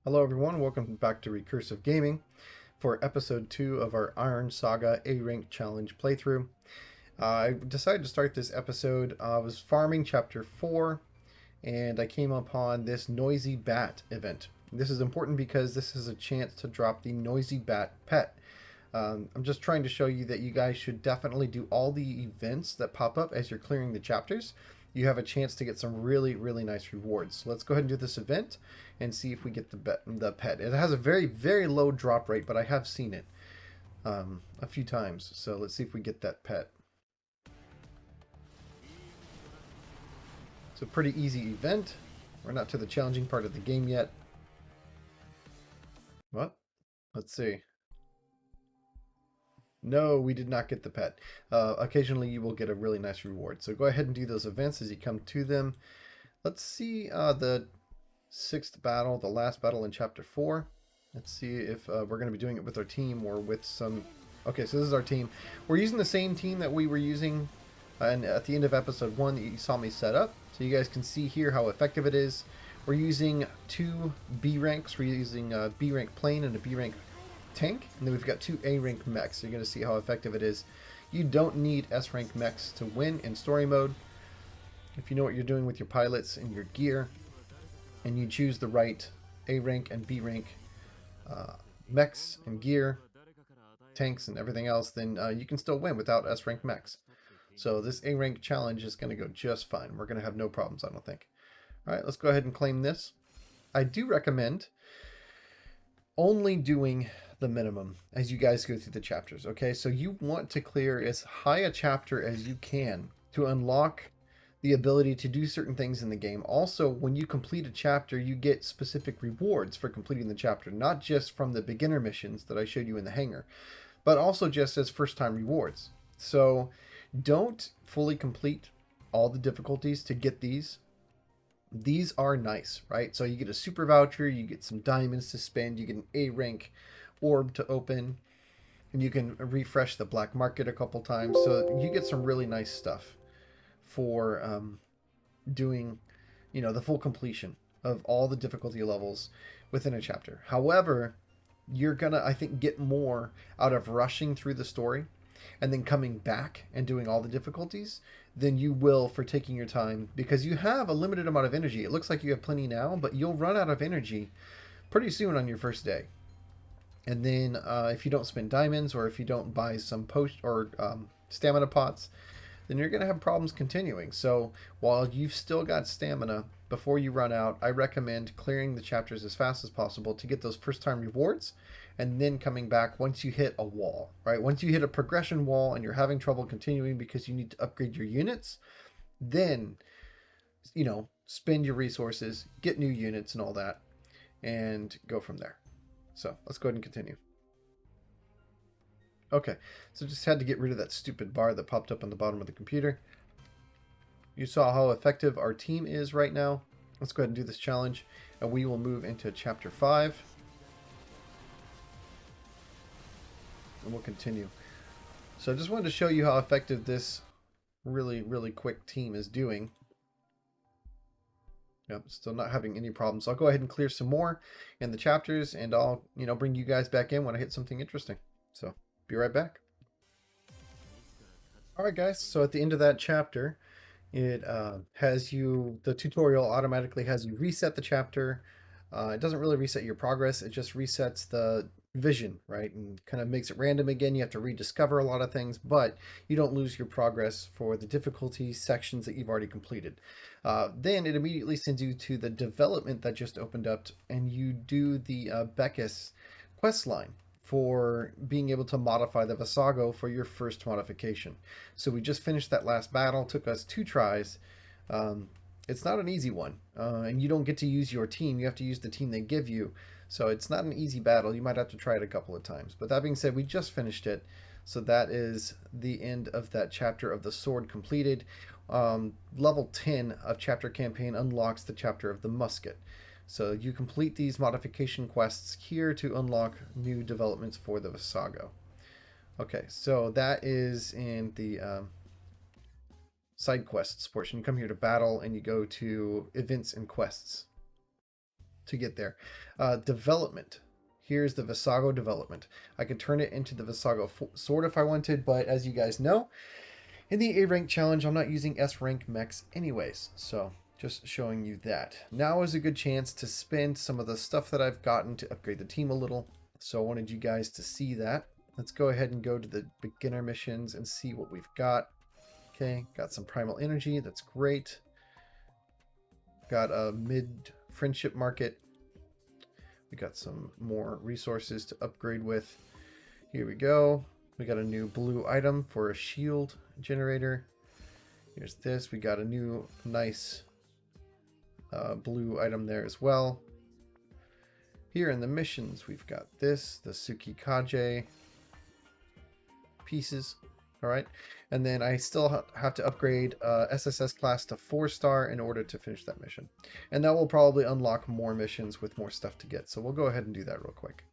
Hello everyone, welcome back to Recursive Gaming for episode 2 of our Iron Saga A-Rank Challenge playthrough. I decided to start this episode. I was farming chapter 4 and I came upon this Noisy Bat event. This is important because this is a chance to drop the Noisy Bat pet. I'm just trying to show you that you guys should definitely do all the events that pop up as you're clearing the chapters. You have a chance to get some really nice rewards. So let's go ahead and do this event and see if we get the pet. It has a very low drop rate, but I have seen it a few times. So let's see if we get that pet. It's a pretty easy event. We're not to the challenging part of the game yet. What? Let's see. No, we did not get the pet. Occasionally you will get a really nice reward. So go ahead and do those events as you come to them. Let's see the 6th battle, the last battle in chapter 4. Let's see if we're going to be doing it with our team or with some... Okay, so this is our team. We're using the same team that we were using and at the end of episode 1 that you saw me set up. So you guys can see here how effective it is. We're using 2 B ranks. We're using a B rank plane and a B rank tank, and then we've got 2 A-Rank Mechs. So you're going to see how effective it is. You don't need S-Rank Mechs to win in story mode. If you know what you're doing with your pilots and your gear, and you choose the right A-Rank and B-Rank mechs and gear, tanks and everything else, then you can still win without S-Rank Mechs. So this A-Rank challenge is going to go just fine. We're going to have no problems, I don't think. Alright, let's go ahead and claim this. I do recommend only doing the minimum as you guys go through the chapters. Okay, so you want to clear as high a chapter as you can to unlock the ability to do certain things in the game. Also, when you complete a chapter, you get specific rewards for completing the chapter, not just from the beginner missions that I showed you in the hangar, but also just as first time rewards. So don't fully complete all the difficulties to get these. These are nice, right? So you get a super voucher, you get some diamonds to spend, you get an A-rank orb to open, and you can refresh the black market a couple times. So you get some really nice stuff for doing, the full completion of all the difficulty levels within a chapter. However, you're gonna, I think, get more out of rushing through the story and then coming back and doing all the difficulties than you will for taking your time, because you have a limited amount of energy. It looks like you have plenty now, but you'll run out of energy pretty soon on your first day. And then if you don't spend diamonds, or if you don't buy some post or stamina pots, then you're going to have problems continuing. So while you've still got stamina, before you run out, I recommend clearing the chapters as fast as possible to get those first time rewards, and then coming back once you hit a wall, right? Once you hit a progression wall and you're having trouble continuing because you need to upgrade your units, then, spend your resources, get new units and all that, and go from there. So let's go ahead and continue. Okay, so just had to get rid of that stupid bar that popped up on the bottom of the computer. You saw how effective our team is right now. Let's go ahead and do this challenge, and we will move into chapter 5. And we'll continue. So I just wanted to show you how effective this really quick team is doing. Yep, still not having any problems. So I'll go ahead and clear some more in the chapters, and I'll, bring you guys back in when I hit something interesting. So be right back. Alright guys, so at the end of that chapter, it has you, the tutorial automatically has you reset the chapter. It doesn't really reset your progress, it just resets the vision, right? And kind of makes it random again. You have to rediscover a lot of things, but you don't lose your progress for the difficulty sections that you've already completed. Then it immediately sends you to the development that just opened up, and you do the Beckus quest line for being able to modify the Visago for your first modification. So we just finished that last battle, took us 2 tries. It's not an easy one, and you don't get to use your team. You have to use the team they give you. So it's not an easy battle. You might have to try it a couple of times. But that being said, we just finished it. So that is the end of that chapter of the sword completed. Level 10 of chapter campaign unlocks the chapter of the musket. So you complete these modification quests here to unlock new developments for the Visago. Okay, so that is in the side quests portion. You come here to battle and you go to events and quests. to get there. Development. Here's the Visago development. I could turn it into the Visago sword if I wanted, but as you guys know, in the A-Rank challenge, I'm not using S-Rank Mechs anyways, so just showing you that. Now is a good chance to spend some of the stuff that I've gotten to upgrade the team a little, so I wanted you guys to see that. Let's go ahead and go to the beginner missions and see what we've got. Okay, got some primal energy, that's great. Got a mid-friendship market. We got some more resources to upgrade with. Here we go. We got a new blue item for a shield generator. Here's this. We got a new nice blue item there as well. Here in the missions, we've got this, the Tsukikaje pieces. All right. And then I still have to upgrade SSS class to 4-star in order to finish that mission. And that will probably unlock more missions with more stuff to get. So we'll go ahead and do that real quick.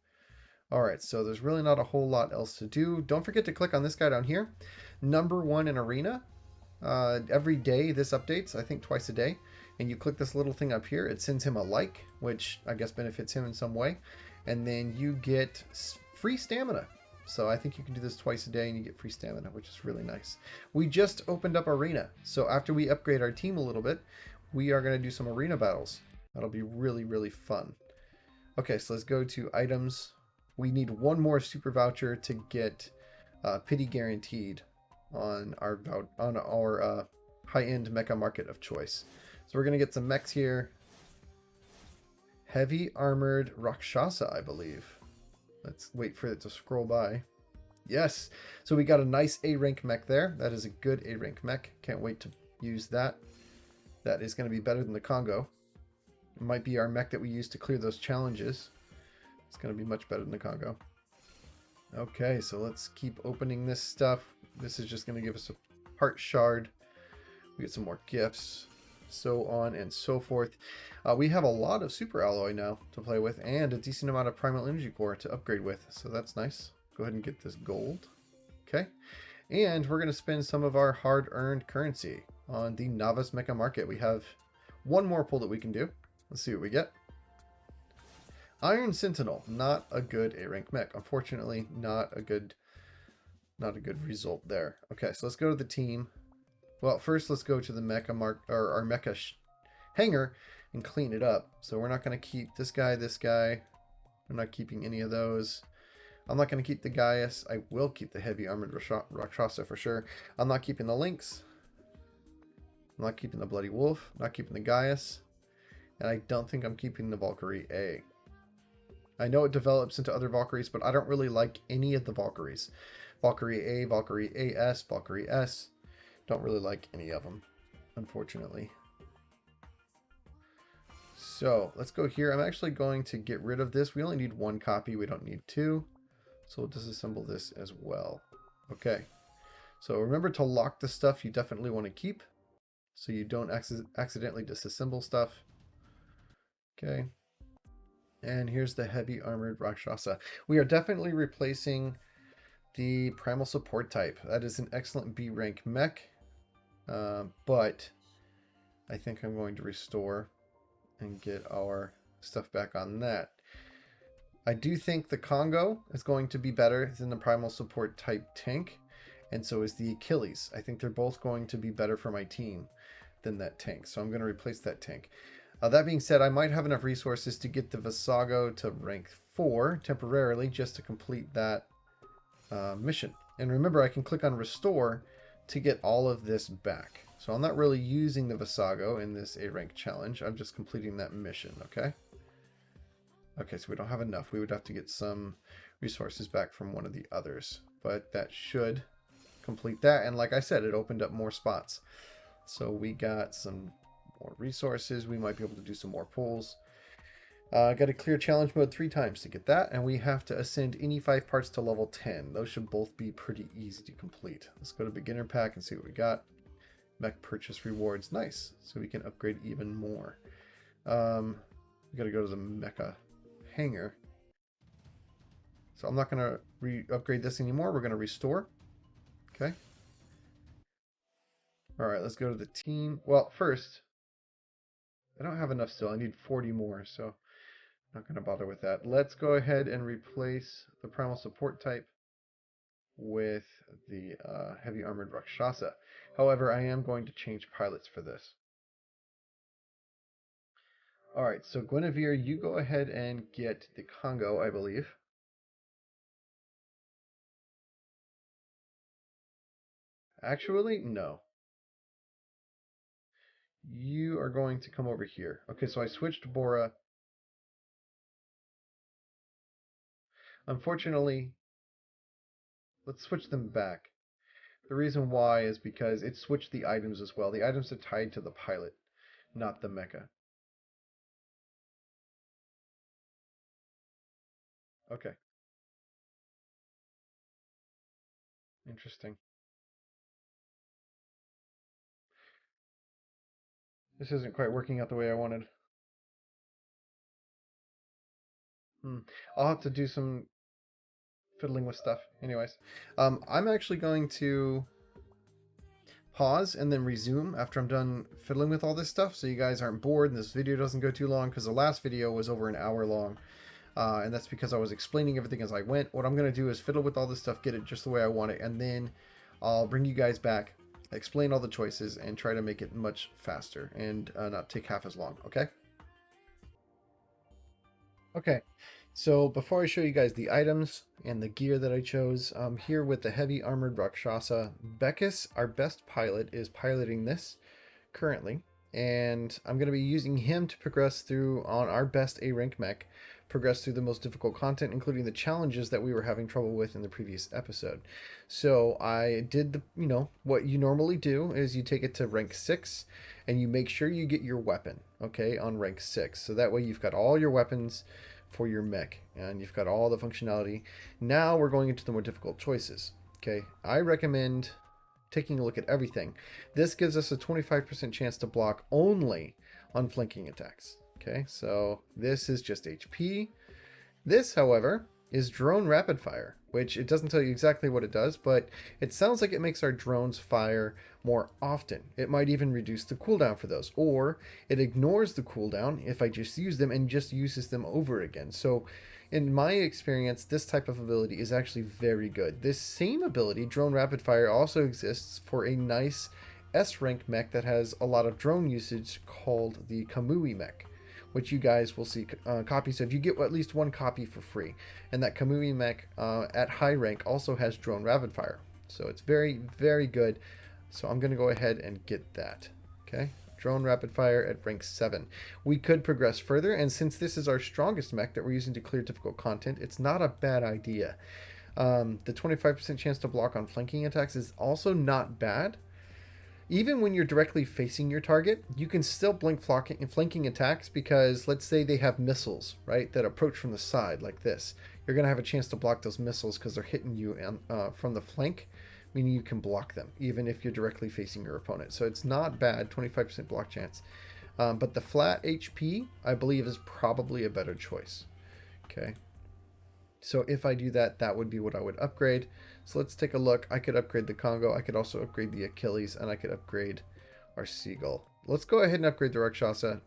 All right, so there's really not a whole lot else to do. Don't forget to click on this guy down here. #1 in Arena. Every day this updates, I think twice a day. And you click this little thing up here. It sends him a like, which I guess benefits him in some way. And then you get free stamina. So I think you can do this twice a day and you get free stamina, which is really nice. We just opened up Arena. So after we upgrade our team a little bit, we are going to do some Arena battles. That'll be really, really fun. Okay, so let's go to items. We need one more super voucher to get pity guaranteed on our high-end mecha market of choice. So we're going to get some mechs here. Heavy armored Rakshasa, I believe. Let's wait for it to scroll by. Yes. So we got a nice A-Rank mech there. That is a good A-Rank mech. Can't wait to use that. That is going to be better than the Congo. It might be our mech that we use to clear those challenges. It's going to be much better than the Congo. Okay, so let's keep opening this stuff. This is just going to give us a heart shard. We get some more gifts, so on and so forth. We have a lot of super alloy now to play with and a decent amount of primal energy core to upgrade with, so that's nice. Go ahead and get this gold. Okay, and we're going to spend some of our hard-earned currency on the novice mecha market. We have one more pull that we can do. Let's see what we get. Iron Sentinel, not a good A-Rank mech. Unfortunately, not a good result there. Okay, so let's go to the team. Well, first let's go to the mecha our mecha hangar and clean it up. So we're not going to keep this guy. I'm not keeping any of those. I'm not going to keep the Gaius. I will keep the heavy armored Rakshasa for sure. I'm not keeping the Lynx. I'm not keeping the Bloody Wolf. I'm not keeping the Gaius. And I don't think I'm keeping the Valkyrie A. I know it develops into other Valkyries, but I don't really like any of the Valkyries. Valkyrie A, Valkyrie AS, Valkyrie S. Don't really like any of them, unfortunately. So let's go here. I'm actually going to get rid of this. We only need one copy. We don't need two. So we'll disassemble this as well. Okay. So remember to lock the stuff you definitely want to keep so you don't accidentally disassemble stuff. Okay. And here's the heavy armored Rakshasa. We are definitely replacing the primal support type. That is an excellent B rank mech. But I think I'm going to restore and get our stuff back on that. I do think the Congo is going to be better than the primal support type tank. And so is the Achilles. I think they're both going to be better for my team than that tank. So I'm going to replace that tank. That being said, I might have enough resources to get the Visago to rank 4 temporarily just to complete that mission. And remember, I can click on Restore to get all of this back. So I'm not really using the Visago in this A-Rank challenge. I'm just completing that mission, okay? Okay, so we don't have enough. We would have to get some resources back from one of the others. But that should complete that. And like I said, it opened up more spots. So we got some more resources. We might be able to do some more pulls. Got to clear challenge mode 3 times to get that, and we have to ascend any 5 parts to level 10. Those should both be pretty easy to complete. Let's go to beginner pack and see what we got. Mech purchase rewards, nice. So we can upgrade even more. We got to go to the Mecha Hangar. So I'm not going to upgrade this anymore. We're going to restore. Okay. All right, let's go to the team. Well, first, I don't have enough still. I need 40 more, so Not going to bother with that. Let's go ahead and replace the primal support type with the heavy armored Rakshasa. However, I am going to change pilots for this. Alright, so Guinevere, you go ahead and get the Congo, I believe. Actually, no. You are going to come over here. Okay, so I switched Bora. Unfortunately, let's switch them back. The reason why is because it switched the items as well. The items are tied to the pilot, not the mecha. Okay, interesting. This isn't quite working out the way I wanted. Hmm. I'll have to do some fiddling with stuff. Anyways, I'm actually going to pause and then resume after I'm done fiddling with all this stuff so you guys aren't bored and this video doesn't go too long, because the last video was over an hour long. And that's because I was explaining everything as I went. What I'm going to do is fiddle with all this stuff, get it just the way I want it, and then I'll bring you guys back, explain all the choices, and try to make it much faster and not take half as long, okay? Okay, so before I show you guys the items and the gear that I chose, here with the heavy armored Rakshasa, Beckus, our best pilot, is piloting this currently, and I'm going to be using him to progress through on our best A-Rank Mech, progress through the most difficult content, including the challenges that we were having trouble with in the previous episode. So I did what you normally do is you take it to rank 6 and you make sure you get your weapon, okay, on rank 6. So that way you've got all your weapons for your mech and you've got all the functionality. Now we're going into the more difficult choices. Okay, I recommend taking a look at everything. This gives us a 25% chance to block only on flanking attacks. Okay, so this is just HP. This, however, is drone rapid fire, which it doesn't tell you exactly what it does, but it sounds like it makes our drones fire more often. It might even reduce the cooldown for those, or it ignores the cooldown if I just use them and just uses them over again. So in my experience, this type of ability is actually very good. This same ability, drone rapid fire, also exists for a nice S-rank mech that has a lot of drone usage called the Kamui mech, which you guys will see copies of. You get at least one copy for free. And that Kamui mech at high rank also has drone rapid fire. So it's very, very good. So I'm going to go ahead and get that. Okay. Drone rapid fire at rank 7. We could progress further, and since this is our strongest mech that we're using to clear difficult content, it's not a bad idea. The 25% chance to block on flanking attacks is also not bad. Even when you're directly facing your target, you can still blink flanking attacks, because let's say they have missiles, right, that approach from the side like this. You're going to have a chance to block those missiles because they're hitting you from the flank, meaning you can block them even if you're directly facing your opponent. So it's not bad, 25% block chance. But the flat HP, I believe, is probably a better choice. Okay. So if I do that, that would be what I would upgrade. So let's take a look. I could upgrade the Congo. I could also upgrade the Achilles, and I could upgrade our Seagull. Let's go ahead and upgrade the Rakshasa.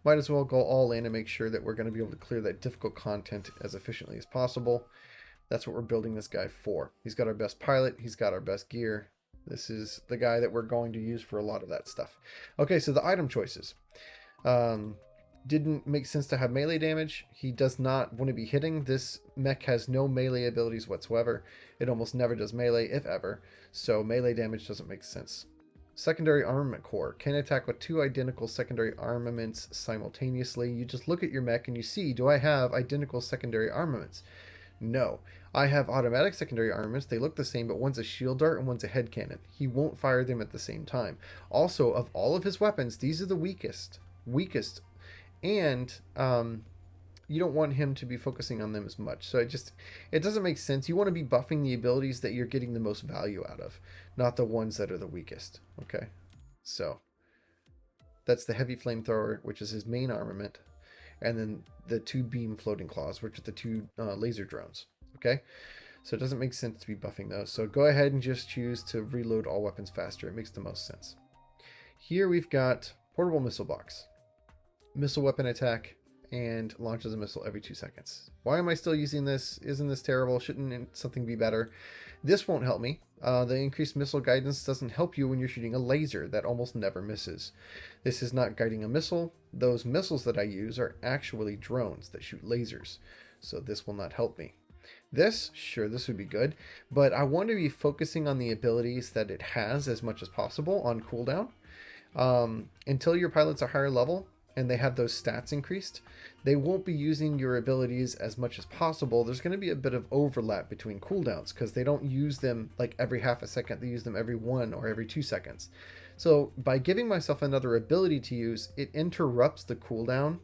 Might as well go all in and make sure that we're going to be able to clear that difficult content as efficiently as possible. That's what we're building this guy for. He's got our best pilot. He's got our best gear. This is the guy that we're going to use for a lot of that stuff. Okay, so the item choices. Didn't make sense to have melee damage. He does not want to be hitting. This mech has no melee abilities whatsoever. It almost never does melee, if ever. So melee damage doesn't make sense. Secondary armament core can attack with 2 identical secondary armaments simultaneously. You just look at your mech and you see, do I have identical secondary armaments? No. I have automatic secondary armaments. They look the same, but one's a shield dart and one's a head cannon. He won't fire them at the same time. Also, of all of his weapons, these are the weakest. And you don't want him to be focusing on them as much. So it doesn't make sense. You want to be buffing the abilities that you're getting the most value out of, not the ones that are the weakest. Okay, so that's the heavy flamethrower, which is his main armament, and then the 2 beam floating claws, which are the 2 laser drones. Okay, so it doesn't make sense to be buffing those. So go ahead and just choose to reload all weapons faster. It makes the most sense. Here we've got portable missile box, missile weapon attack, and launches a missile every 2 seconds. Why am I still using this? Isn't this terrible? Shouldn't something be better? This won't help me. The increased missile guidance doesn't help you when you're shooting a laser that almost never misses. This is not guiding a missile. Those missiles that I use are actually drones that shoot lasers. So this will not help me. Sure, this would be good, but I want to be focusing on the abilities that it has as much as possible on cooldown. Until your pilot's a higher level and they have those stats increased, they won't be using your abilities as much as possible. There's going to be a bit of overlap between cooldowns because they don't use them like every half a second. They use them every 1 or every 2 seconds. So by giving myself another ability to use, it interrupts the cooldown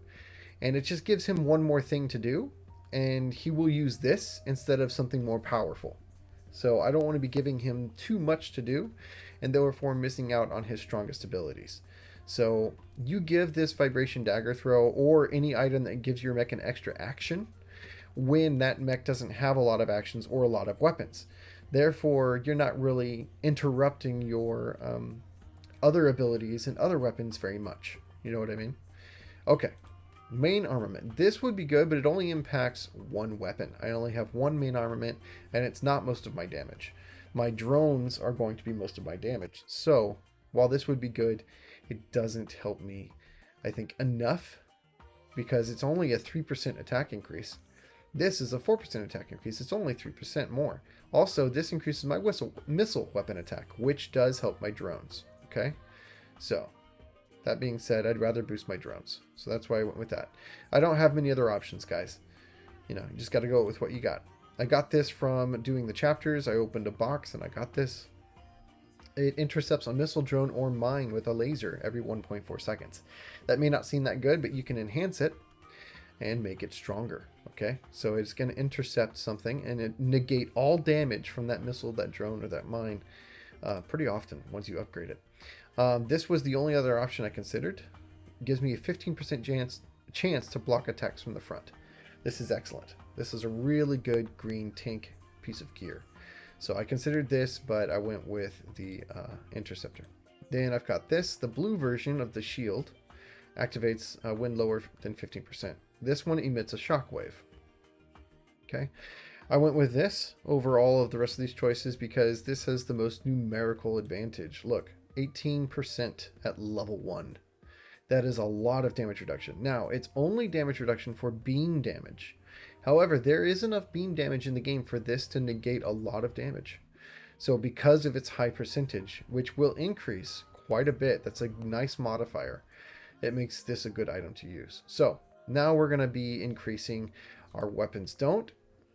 and it just gives him one more thing to do. And he will use this instead of something more powerful. So I don't want to be giving him too much to do and therefore missing out on his strongest abilities. So you give this vibration dagger throw or any item that gives your mech an extra action when that mech doesn't have a lot of actions or a lot of weapons. Therefore, you're not really interrupting your other abilities and other weapons very much. You know what I mean? Okay. Main armament. This would be good, but it only impacts one weapon. I only have one main armament, and it's not most of my damage. My drones are going to be most of my damage. So, while this would be good, it doesn't help me, I think, enough, because it's only a 3% attack increase. This is a 4% attack increase. It's only 3% more. Also, this increases my missile weapon attack, which does help my drones. Okay? So, that being said, I'd rather boost my drones. So that's why I went with that. I don't have many other options, guys. You know, you just got to go with what you got. I got this from doing the chapters. I opened a box and I got this. It intercepts a missile drone or mine with a laser every 1.4 seconds. That may not seem that good, but you can enhance it and make it stronger. Okay, so it's going to intercept something and it negate all damage from that missile, that drone, or that mine pretty often once you upgrade it. This was the only other option I considered. It gives me a 15% chance to block attacks from the front. This is excellent. This is a really good green tank piece of gear. So I considered this, but I went with the interceptor. Then I've got this, the blue version of the shield. Activates when lower than 15%. This one emits a shockwave. Okay. I went with this over all of the rest of these choices because this has the most numerical advantage. Look. 18% at level 1. That is a lot of damage reduction. Now, it's only damage reduction for beam damage. However, there is enough beam damage in the game for this to negate a lot of damage. So because of its high percentage, which will increase quite a bit, that's a nice modifier. It makes this a good item to use. So now we're going to be increasing our weapons. Don't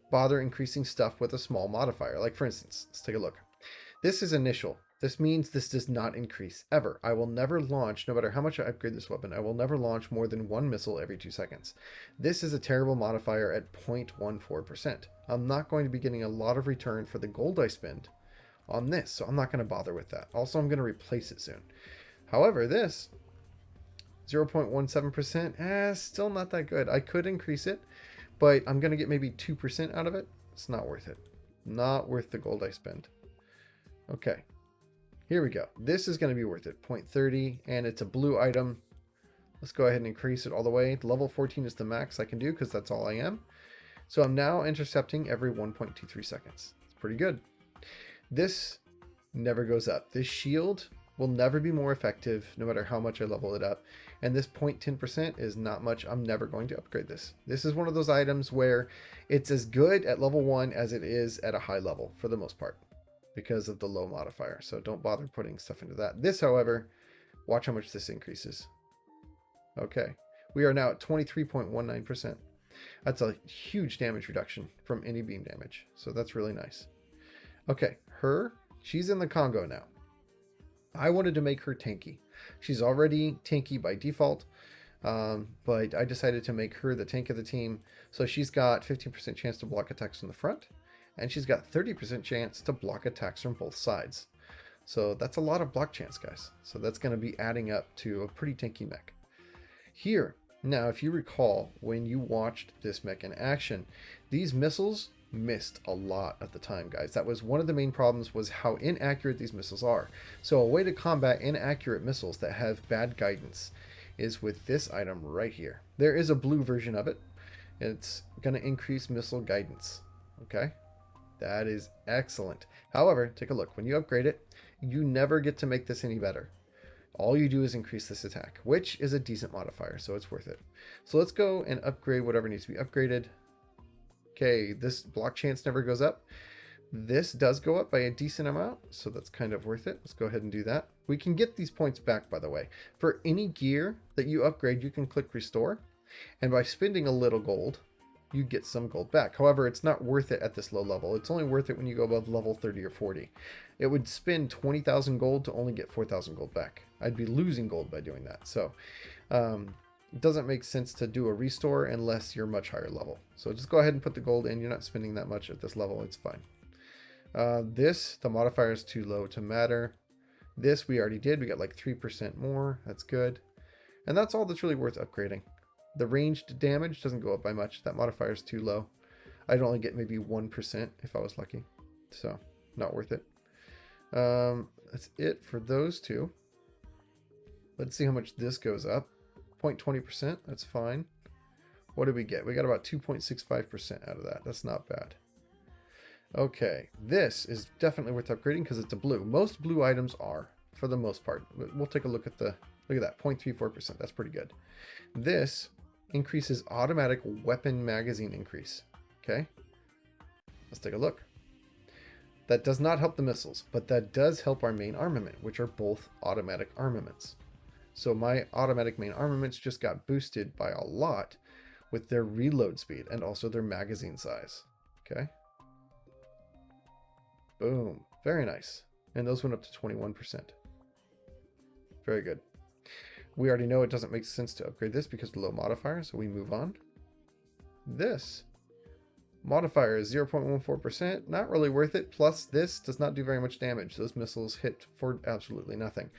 bother increasing stuff with a small modifier. Like for instance, let's take a look. This is initial. This means this does not increase ever. I will never launch, no matter how much I upgrade this weapon, I will never launch more than one missile every 2 seconds. This is a terrible modifier at 0.14%. I'm not going to be getting a lot of return for the gold I spend on this, so I'm not going to bother with that. Also, I'm going to replace it soon. However, this 0.17%, still not that good. I could increase it, but I'm going to get maybe 2% out of it. It's not worth it. Not worth the gold I spend. Okay. Here we go. This is going to be worth it. 0.30, and it's a blue item. Let's go ahead and increase it all the way. Level 14 is the max I can do because that's all I am. So I'm now intercepting every 1.23 seconds. It's pretty good. This never goes up. This shield will never be more effective no matter how much I level it up. And this 0.10% is not much. I'm never going to upgrade this. This is one of those items where it's as good at level 1 as it is at a high level for the most part, because of the low modifier. So don't bother putting stuff into that. This, however, watch how much this increases. Okay. We are now at 23.19%. That's a huge damage reduction from any beam damage. So that's really nice. Okay. She's in the Congo now. I wanted to make her tanky. She's already tanky by default. But I decided to make her the tank of the team. So she's got 15% chance to block attacks from the front. And she's got 30% chance to block attacks from both sides. So that's a lot of block chance, guys. So that's going to be adding up to a pretty tanky mech. Here, now if you recall, when you watched this mech in action, these missiles missed a lot of the time, guys. That was one of the main problems, was how inaccurate these missiles are. So a way to combat inaccurate missiles that have bad guidance is with this item right here. There is a blue version of it. It's going to increase missile guidance. Okay, that is excellent. However, take a look. When you upgrade it, you never get to make this any better. All you do is increase this attack, which is a decent modifier, so it's worth it. So let's go and upgrade whatever needs to be upgraded. Okay, this block chance never goes up. This does go up by a decent amount, so that's kind of worth it. Let's go ahead and do that. We can get these points back, by the way. For any gear that you upgrade, you can click restore, and by spending a little gold, you get some gold back. However, it's not worth it at this low level. It's only worth it when you go above level 30 or 40. It would spend 20,000 gold to only get 4,000 gold back. I'd be losing gold by doing that. So it doesn't make sense to do a restore unless you're much higher level. So just go ahead and put the gold in. You're not spending that much at this level. It's fine. The modifier is too low to matter. This we already did. We got like 3% more. That's good. And that's all that's really worth upgrading. The ranged damage doesn't go up by much. That modifier is too low. I'd only get maybe 1% if I was lucky. So, not worth it. That's it for those two. Let's see how much this goes up. 0.20%, that's fine. What did we get? We got about 2.65% out of that. That's not bad. Okay, this is definitely worth upgrading because it's a blue. Most blue items are, for the most part. We'll take a look at that, 0.34%. That's pretty good. This increases automatic weapon magazine increase. Okay, let's take a look. That does not help the missiles, but that does help our main armament, which are both automatic armaments. So my automatic main armaments just got boosted by a lot with their reload speed and also their magazine size. Okay. Boom. Very nice. And those went up to 21%. Very good. We already know it doesn't make sense to upgrade this because of the low modifier, so we move on. This modifier is 0.14%. Not really worth it. Plus, this does not do very much damage. Those missiles hit for absolutely nothing.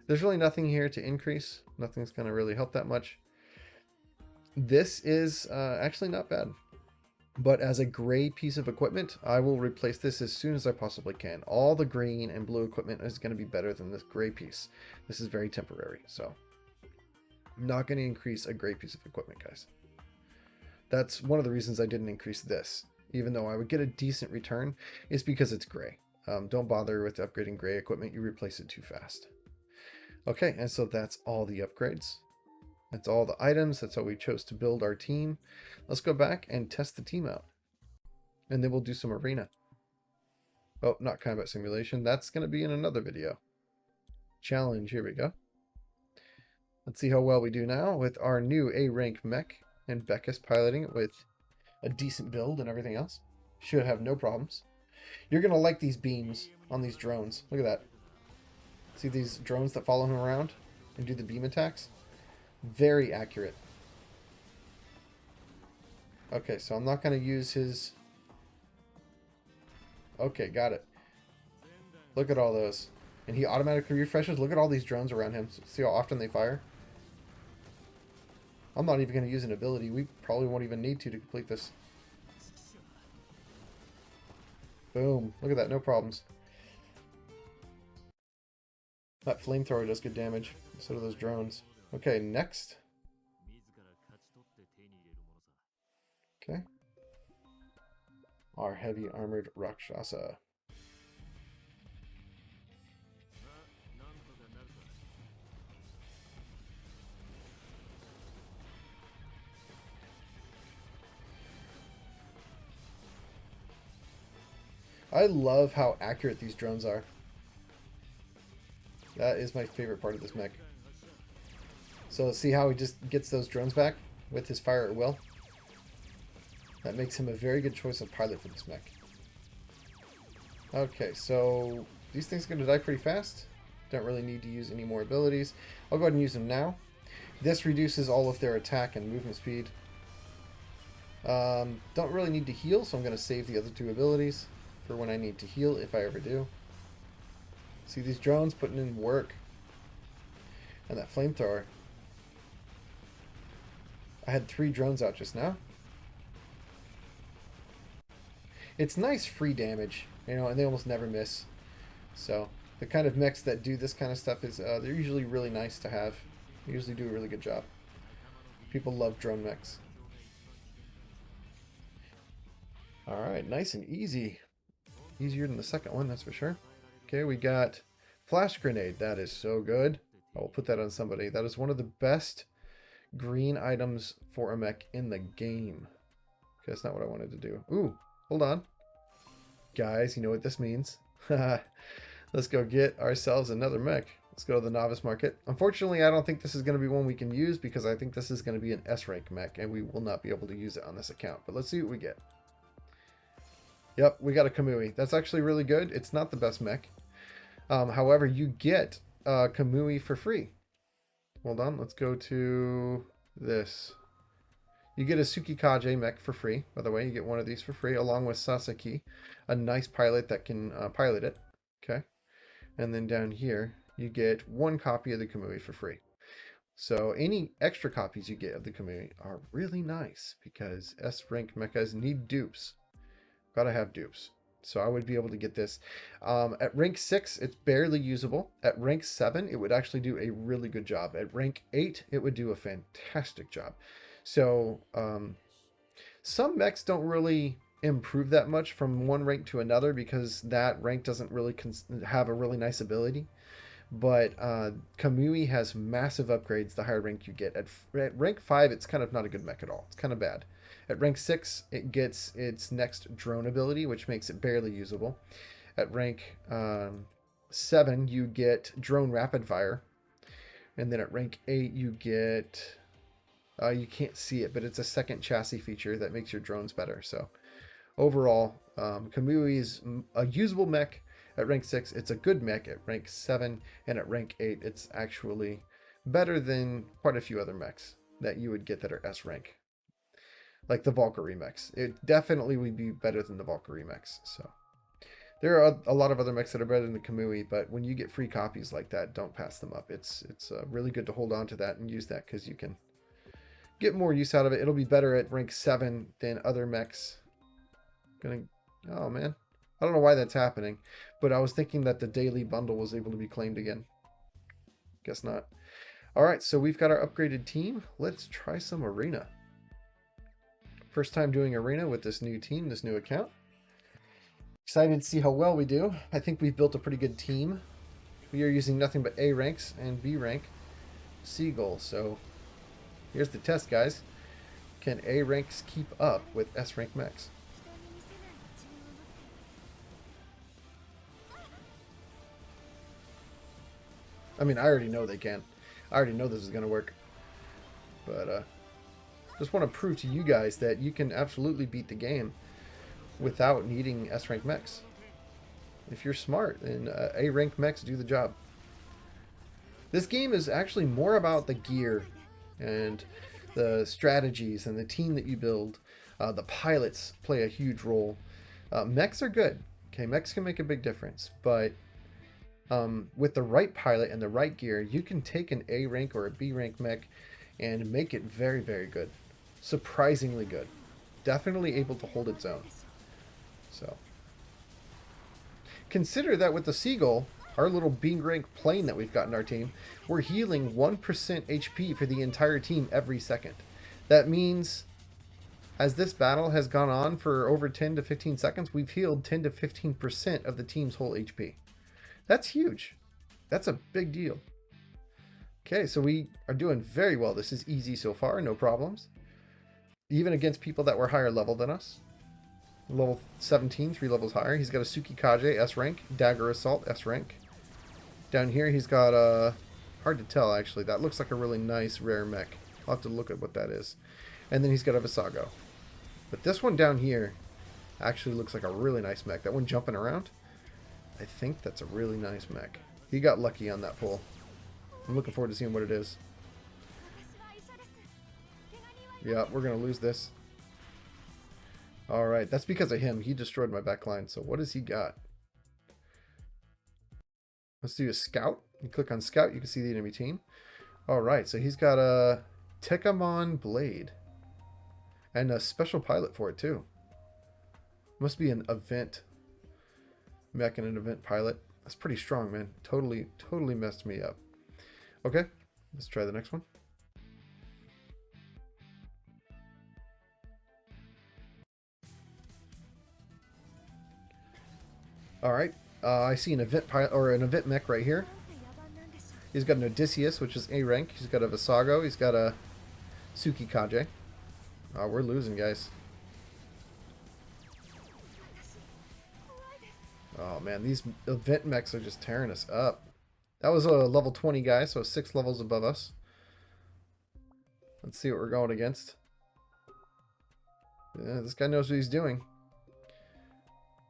There's really nothing here to increase. Nothing's going to really help that much. This is actually not bad. But as a gray piece of equipment, I will replace this as soon as I possibly can. All the green and blue equipment is going to be better than this gray piece. This is very temporary, so I'm not going to increase a gray piece of equipment, guys. That's one of the reasons I didn't increase this, even though I would get a decent return, is because it's gray. Don't bother with upgrading gray equipment. You replace it too fast. Okay, and so that's all the upgrades. That's all the items. That's how we chose to build our team. Let's go back and test the team out. And then we'll do some arena. Oh, not combat simulation. That's going to be in another video. Challenge. Here we go. Let's see how well we do now with our new A-Rank Mech. And Becca's piloting it with a decent build and everything else. Should have no problems. You're going to like these beams on these drones. Look at that. See these drones that follow him around and do the beam attacks? Very accurate. Okay, so I'm not going to use his... Okay, got it. Look at all those. And he automatically refreshes. Look at all these drones around him. See how often they fire? I'm not even going to use an ability. We probably won't even need to complete this. Boom. Look at that. No problems. That flamethrower does good damage. So do those drones. Okay, next. Okay. Our heavy armored Rakshasa. I love how accurate these drones are. That is my favorite part of this mech. So see how he just gets those drones back with his fire at will? That makes him a very good choice of pilot for this mech. Okay, so these things are going to die pretty fast. Don't really need to use any more abilities. I'll go ahead and use them now. This reduces all of their attack and movement speed. Don't really need to heal, so I'm going to save the other two abilities for when I need to heal, if I ever do. See these drones putting in work. And that flamethrower. I had 3 drones out just now. It's nice free damage, you know, and they almost never miss. So the kind of mechs that do this kind of stuff is they're usually really nice to have. They usually do a really good job. People love drone mechs. Alright, nice and easy. Easier than the second one, that's for sure. Okay, we got flash grenade. That is so good. I will put that on somebody. That is one of the best green items for a mech in the game. Okay, that's not what I wanted to do. Ooh, hold on. Guys, you know what this means. Let's go get ourselves another mech. Let's go to the novice market. Unfortunately, I don't think this is going to be one we can use because I think this is going to be an S-rank mech and we will not be able to use it on this account. But let's see what we get. Yep, we got a Kamui. That's actually really good. It's not the best mech. However, you get Kamui for free. Hold on, let's go to this. You get a Tsukikage mech for free. By the way, you get one of these for free, along with Sasaki, a nice pilot that can pilot it. Okay. And then down here, you get one copy of the Kamui for free. So any extra copies you get of the Kamui are really nice because S-rank mechas need dupes. Gotta have dupes. So I would be able to get this. At rank 6, it's barely usable. At rank 7, it would actually do a really good job. At rank 8, it would do a fantastic job. So some mechs don't really improve that much from one rank to another because that rank doesn't really have a really nice ability. But Kamui has massive upgrades the higher rank you get. At rank 5, it's kind of not a good mech at all. It's kind of bad. At rank 6, it gets its next drone ability, which makes it barely usable. At rank 7, you get drone rapid fire. And then at rank 8, you get... you can't see it, but it's a second chassis feature that makes your drones better. So overall, Kamui is a usable mech. At rank 6, it's a good mech. At rank 7 and at rank 8, it's actually better than quite a few other mechs that you would get that are S rank. Like the Valkyrie mechs. It definitely would be better than the Valkyrie mechs. So there are a lot of other mechs that are better than the Kamui, but when you get free copies like that, don't pass them up. It's really good to hold on to that and use that because you can get more use out of it. It'll be better at rank 7 than other mechs. Oh man. I don't know why that's happening, but I was thinking that the daily bundle was able to be claimed again. Guess not. Alright, so we've got our upgraded team. Let's try some arena. First time doing arena with this new team, this new account. Excited to see how well we do. I think we've built a pretty good team. We are using nothing but A ranks and B rank Seagull. So here's the test, guys. Can A ranks keep up with S rank mechs? I mean, I already know they can. I already know this is going to work. But just want to prove to you guys that you can absolutely beat the game without needing S-rank mechs. If you're smart, then A-rank mechs do the job. This game is actually more about the gear and the strategies and the team that you build. The pilots play a huge role. Mechs are good. Okay, mechs can make a big difference, but with the right pilot and the right gear, you can take an A rank or a B rank mech and make it very, very good. Surprisingly good. Definitely able to hold its own. So consider that with the Seagull, our little B rank plane that we've got in our team, we're healing 1% HP for the entire team every second. That means as this battle has gone on for over 10 to 15 seconds, we've healed 10 to 15% of the team's whole HP. That's huge. That's a big deal. Okay, so we are doing very well. This is easy so far, no problems. Even against people that were higher level than us. Level 17, 3 levels higher. He's got a Tsukikage, S rank. Dagger Assault, S rank. Down here he's got a... hard to tell actually. That looks like a really nice rare mech. I'll have to look at what that is. And then he's got a Visago. But this one down here actually looks like a really nice mech. That one jumping around, I think that's a really nice mech. He got lucky on that pull. I'm looking forward to seeing what it is. Yeah, we're going to lose this. Alright, that's because of him. He destroyed my backline. So what has he got? Let's do a Scout. You click on Scout, you can see the enemy team. Alright, so he's got a Tekamon Blade. And a special pilot for it too. Must be an event mech and an event pilot. That's pretty strong, man. Totally messed me up. Okay. Let's try the next one. All right. I see an event pilot or an event mech right here. He's got an Odysseus, which is A rank. He's got a Visago. He's got a Tsukikaze. Oh, we're losing, guys. Oh man, these event mechs are just tearing us up. That was a level 20 guy, so 6 levels above us. Let's see what we're going against. Yeah, this guy knows what he's doing.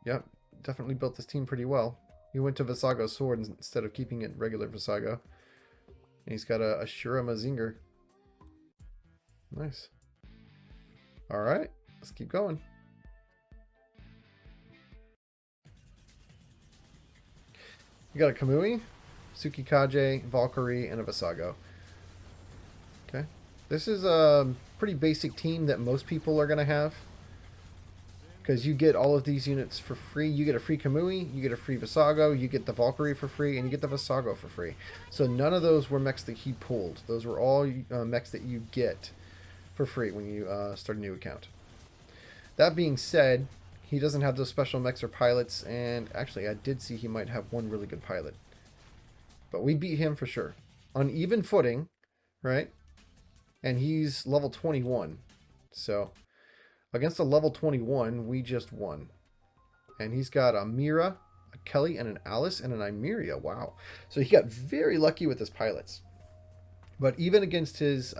Yep, definitely built this team pretty well. He went to Visago's sword instead of keeping it regular Visago. And he's got a Shura Mazinger. Nice. Alright, let's keep going. You got a Kamui, Tsukikaze, Valkyrie, and a Visago. Okay. This is a pretty basic team that most people are going to have. Because you get all of these units for free. You get a free Kamui, you get a free Visago, you get the Valkyrie for free, and you get the Visago for free. So none of those were mechs that he pulled. Those were all mechs that you get for free when you start a new account. That being said, he doesn't have those special mechs or pilots, and actually I did see he might have one really good pilot. But we beat him for sure. On even footing, right? And he's level 21. So against a level 21, we just won. And he's got a Mira, a Kelly, and an Alice, and an Nymeria. Wow. So he got very lucky with his pilots. But even against his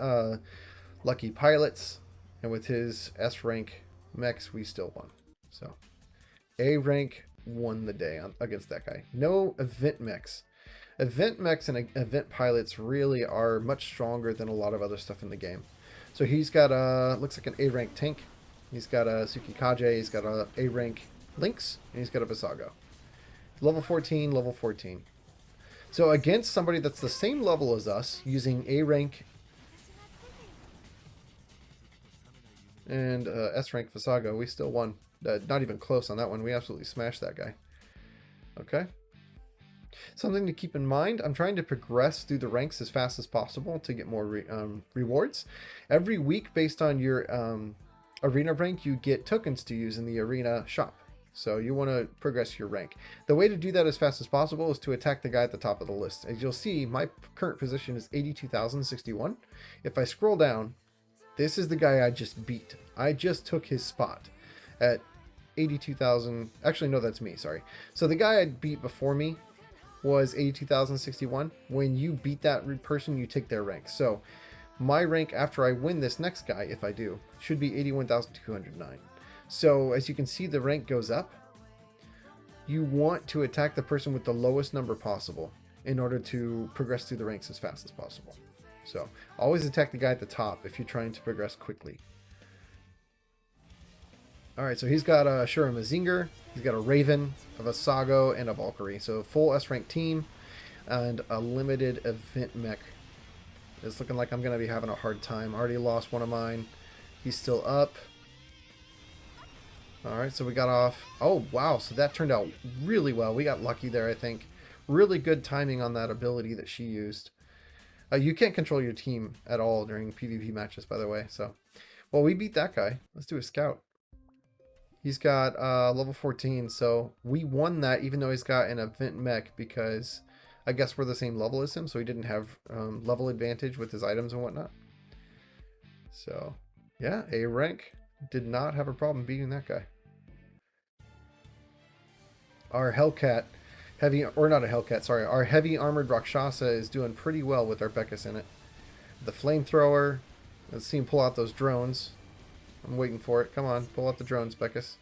lucky pilots, and with his S-rank mechs, we still won. So A-rank won the day against that guy. No event mechs. Event mechs and event pilots really are much stronger than a lot of other stuff in the game. So he's got looks like an A-rank tank. He's got a Tsukikaze, he's got a A-rank Lynx, and he's got a Visago. Level 14, level 14. So against somebody that's the same level as us, using A-rank and S-rank Visago, we still won. Not even close on that one. We absolutely smashed that guy. Okay. Something to keep in mind, I'm trying to progress through the ranks as fast as possible to get more rewards. Every week, based on your arena rank, you get tokens to use in the arena shop. So you want to progress your rank. The way to do that as fast as possible is to attack the guy at the top of the list. As you'll see, my current position is 82,061. If I scroll down, this is the guy I just beat. I just took his spot at 82,000. Actually, no, that's me. Sorry. So the guy I beat before me was 82,061. When you beat that person, you take their rank. So my rank after I win this next guy, if I do, should be 81,209. So as you can see, the rank goes up. You want to attack the person with the lowest number possible in order to progress through the ranks as fast as possible. So always attack the guy at the top if you're trying to progress quickly. Alright, so he's got a Shura Mazinger, he's got a Raven, a Visago, and a Valkyrie. So full S-rank team and a limited event mech. It's looking like I'm going to be having a hard time. Already lost one of mine. He's still up. Alright, so we got off. Oh, wow. So that turned out really well. We got lucky there, I think. Really good timing on that ability that she used. You can't control your team at all during PvP matches, by the way. So, well, we beat that guy. Let's do a scout. He's got level 14, so we won that even though he's got an event mech because I guess we're the same level as him, so he didn't have level advantage with his items and whatnot. So, yeah, A rank did not have a problem beating that guy. Our Hellcat, our heavy armored Rakshasa is doing pretty well with our Beckus in it. The flamethrower, let's see him pull out those drones. I'm waiting for it. Come on, pull out the drones, Beckus.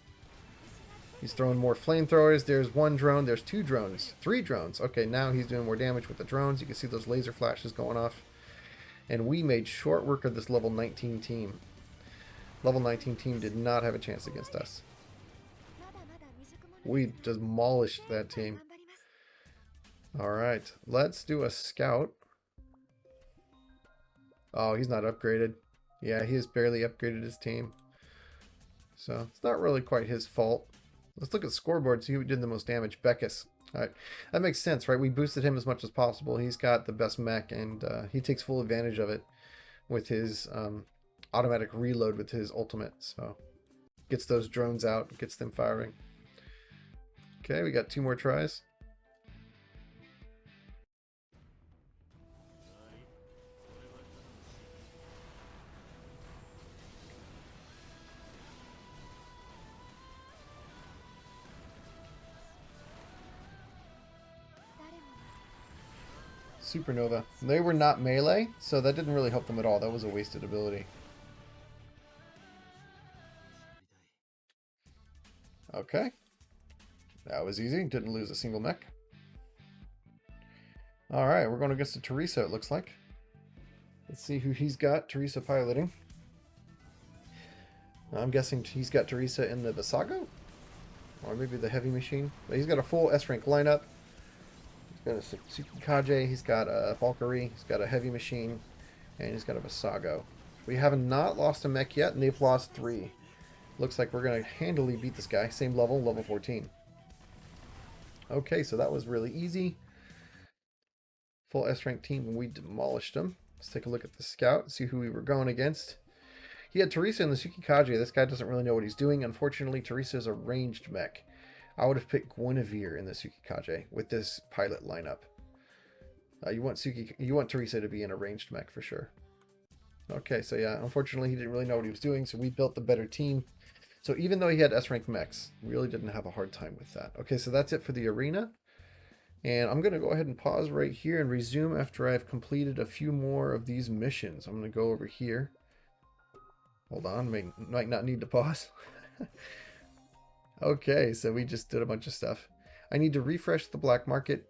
He's throwing more flamethrowers. There's one drone. There's two drones. 3 drones. Okay, now he's doing more damage with the drones. You can see those laser flashes going off. And we made short work of this level 19 team. Level 19 team did not have a chance against us. We demolished that team. Alright, let's do a scout. Oh, he's not upgraded. Yeah, he has barely upgraded his team. So, it's not really quite his fault. Let's look at scoreboard, see who did the most damage. Beckus. All right, that makes sense, right? We boosted him as much as possible. He's got the best mech, and he takes full advantage of it with his automatic reload with his ultimate. So gets those drones out, gets them firing. Okay, we got 2 more tries. Supernova. They were not melee, so that didn't really help them at all. That was a wasted ability. Okay. That was easy. Didn't lose a single mech. Alright, we're going against the Teresa, it looks like. Let's see who he's got. Teresa piloting. I'm guessing he's got Teresa in the Saga? Or maybe the heavy machine. But he's got a full S-rank lineup. He's got a Tsukikaze, he's got a Valkyrie, he's got a heavy machine, and he's got a Visago. We have not lost a mech yet, and they've lost 3. Looks like we're going to handily beat this guy. Same level, level 14. Okay, so that was really easy. Full S-rank team, and we demolished them. Let's take a look at the scout, see who we were going against. He had Teresa in the Tsukikaze. This guy doesn't really know what he's doing. Unfortunately, Teresa is a ranged mech. I would have picked Guinevere in the Tsukikaze with this pilot lineup. You want Teresa to be in a ranged mech for sure. Okay, so yeah, unfortunately he didn't really know what he was doing, so we built the better team. So even though he had S-rank mechs, really didn't have a hard time with that. Okay, so that's it for the arena. And I'm going to go ahead and pause right here and resume after I've completed a few more of these missions. I'm going to go over here. Hold on, might not need to pause. Okay, so we just did a bunch of stuff. I need to refresh the black market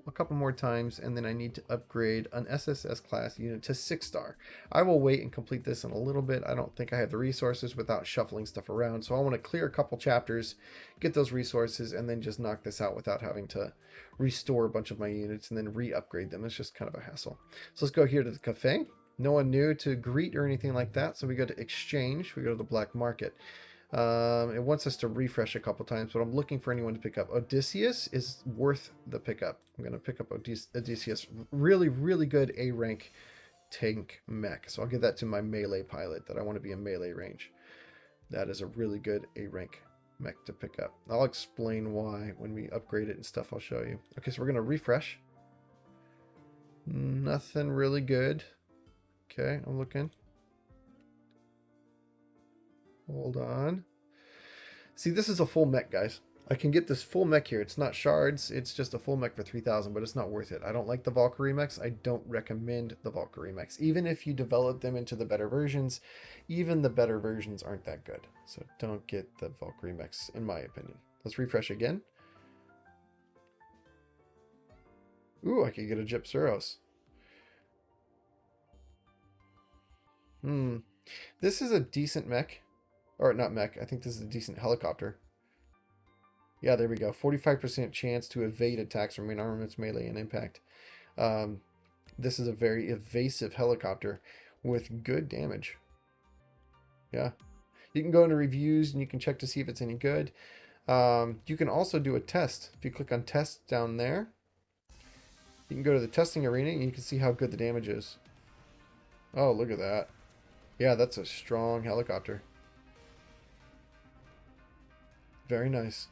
a couple more times, and then I need to upgrade an SSS class unit to 6-star. I will wait and complete this in a little bit. I don't think I have the resources without shuffling stuff around, so I want to clear a couple chapters, get those resources, and then just knock this out without having to restore a bunch of my units and then re-upgrade them. It's just kind of a hassle. So let's go here to the cafe. No one new to greet or anything like that, so we go to exchange. We go to the black market. It wants us to refresh a couple times, but I'm looking for anyone to pick up. Odysseus is worth the pickup. I'm going to pick up Odysseus. Really, really good A-rank tank mech. So I'll give that to my melee pilot that I want to be in melee range. That is a really good A-rank mech to pick up. I'll explain why when we upgrade it and stuff. I'll show you. Okay, so we're going to refresh. Nothing really good. Okay, I'm looking. Hold on. See, this is a full mech, guys. I can get this full mech here. It's not shards. It's just a full mech for 3,000, but it's not worth it. I don't like the Valkyrie mechs. I don't recommend the Valkyrie mechs. Even if you develop them into the better versions, even the better versions aren't that good. So don't get the Valkyrie mechs, in my opinion. Let's refresh again. Ooh, I could get a Gypsuros. This is a decent mech. Or not mech, I think this is a decent helicopter. Yeah, there we go. 45% chance to evade attacks from main armaments, melee, and impact. This is a very evasive helicopter with good damage. Yeah. You can go into reviews and you can check to see if it's any good. You can also do a test. If you click on test down there, you can go to the testing arena and you can see how good the damage is. Oh, look at that. Yeah, that's a strong helicopter. Very nice.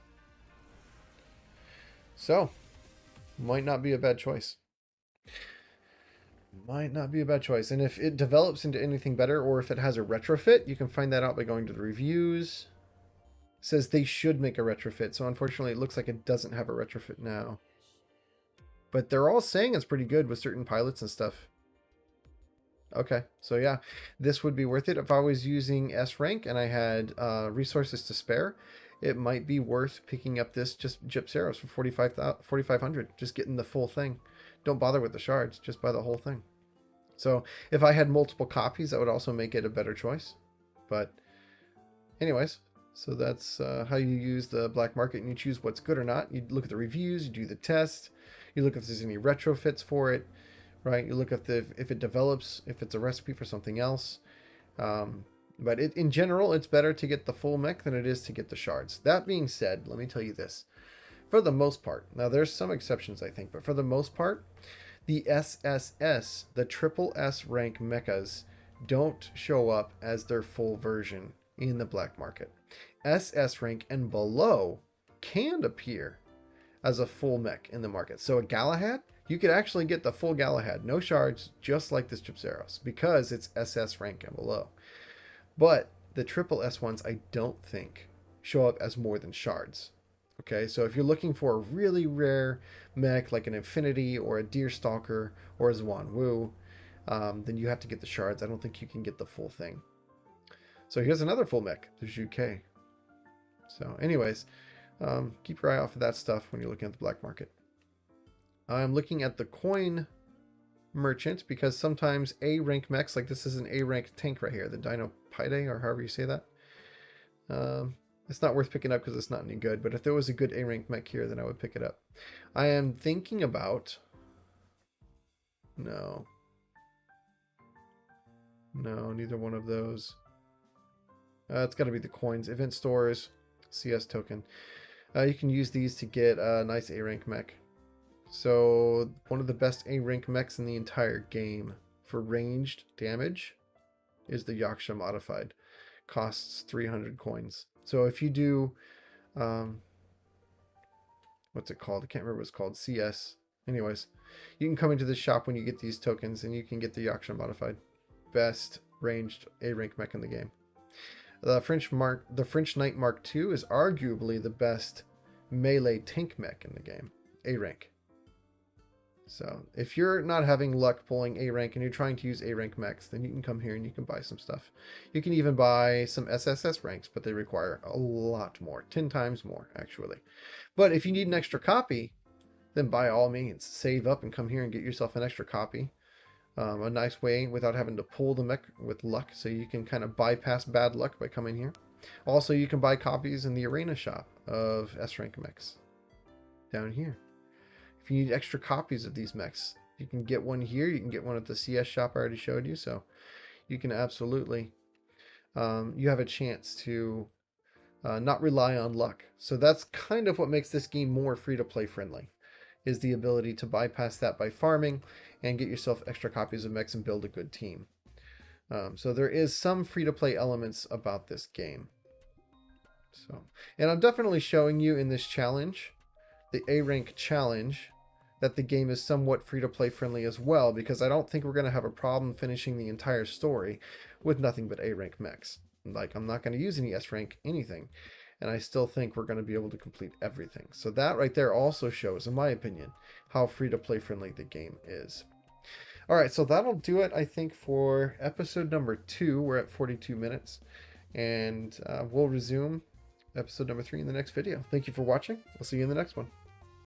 So, might not be a bad choice. Might not be a bad choice. And if it develops into anything better, or if it has a retrofit, you can find that out by going to the reviews. It says they should make a retrofit. So unfortunately, it looks like it doesn't have a retrofit now. But they're all saying it's pretty good with certain pilots and stuff. Okay, so yeah, this would be worth it. If I was using S rank and I had resources to spare, it might be worth picking up this just Gypsuros for 4,500. Just getting the full thing. Don't bother with the shards, just buy the whole thing. So if I had multiple copies, that would also make it a better choice. But anyways, so that's how you use the black market, and you choose what's good or not. You look at the reviews, you do the test, you look if there's any retrofits for it. Right, you look at if it develops, if it's a recipe for something else. But in general, it's better to get the full mech than it is to get the shards. That being said, let me tell you this. For the most part. Now, there's some exceptions, I think, but for the most part, the SSS, the triple S rank mechas, don't show up as their full version in the black market. SS rank and below can appear as a full mech in the market. So a Galahad, you could actually get the full Galahad, no shards, just like this Gypceros, because it's SS rank and below. But the triple S ones, I don't think show up as more than shards. Okay, so if you're looking for a really rare mech like an Infinity or a Deerstalker or a Zwan Wu, then you have to get the shards. I don't think you can get the full thing. So here's another full mech, the Zhuke. So anyways, keep your eye out for that stuff when you're looking at the black market. I'm looking at the coin merchant because sometimes A-Rank mechs, like this is an A-Rank tank right here, the Dino Pide, or however you say that. It's not worth picking up because it's not any good, but if there was a good A-Rank mech here, then I would pick it up. I am thinking about... No, neither one of those. It's got to be the coins. Event stores, CS token. You can use these to get a nice A-Rank mech. So one of the best A-Rank mechs in the entire game for ranged damage is the Yaksha modified. Costs 300 coins. So if you do, what's it called? I can't remember what it's called. CS. Anyways, you can come into the shop when you get these tokens and you can get the Yaksha modified. Best ranged A-Rank mech in the game. The French Knight Mark II is arguably the best melee tank mech in the game. A-Rank. So if you're not having luck pulling A-Rank and you're trying to use A-Rank mechs, then you can come here and you can buy some stuff. You can even buy some SSS ranks, but they require a lot more. 10 times more, actually. But if you need an extra copy, then by all means, save up and come here and get yourself an extra copy. A nice way without having to pull the mech with luck, so you can kind of bypass bad luck by coming here. Also, you can buy copies in the arena shop of S-Rank mechs down here. If you need extra copies of these mechs, you can get one here. You can get one at the CS shop I already showed you. So you can absolutely, you have a chance to not rely on luck. So that's kind of what makes this game more free-to-play friendly, is the ability to bypass that by farming and get yourself extra copies of mechs and build a good team. So there is some free-to-play elements about this game. So, and I'm definitely showing you in this challenge, the A-Rank challenge, that the game is somewhat free-to-play friendly as well, because I don't think we're going to have a problem finishing the entire story with nothing but A-Rank mechs. Like, I'm not going to use any S-Rank anything, and I still think we're going to be able to complete everything. So that right there also shows, in my opinion, how free-to-play friendly the game is. Alright, so that'll do it, I think, for episode number 2. We're at 42 minutes, and we'll resume episode number 3 in the next video. Thank you for watching. I'll see you in the next one.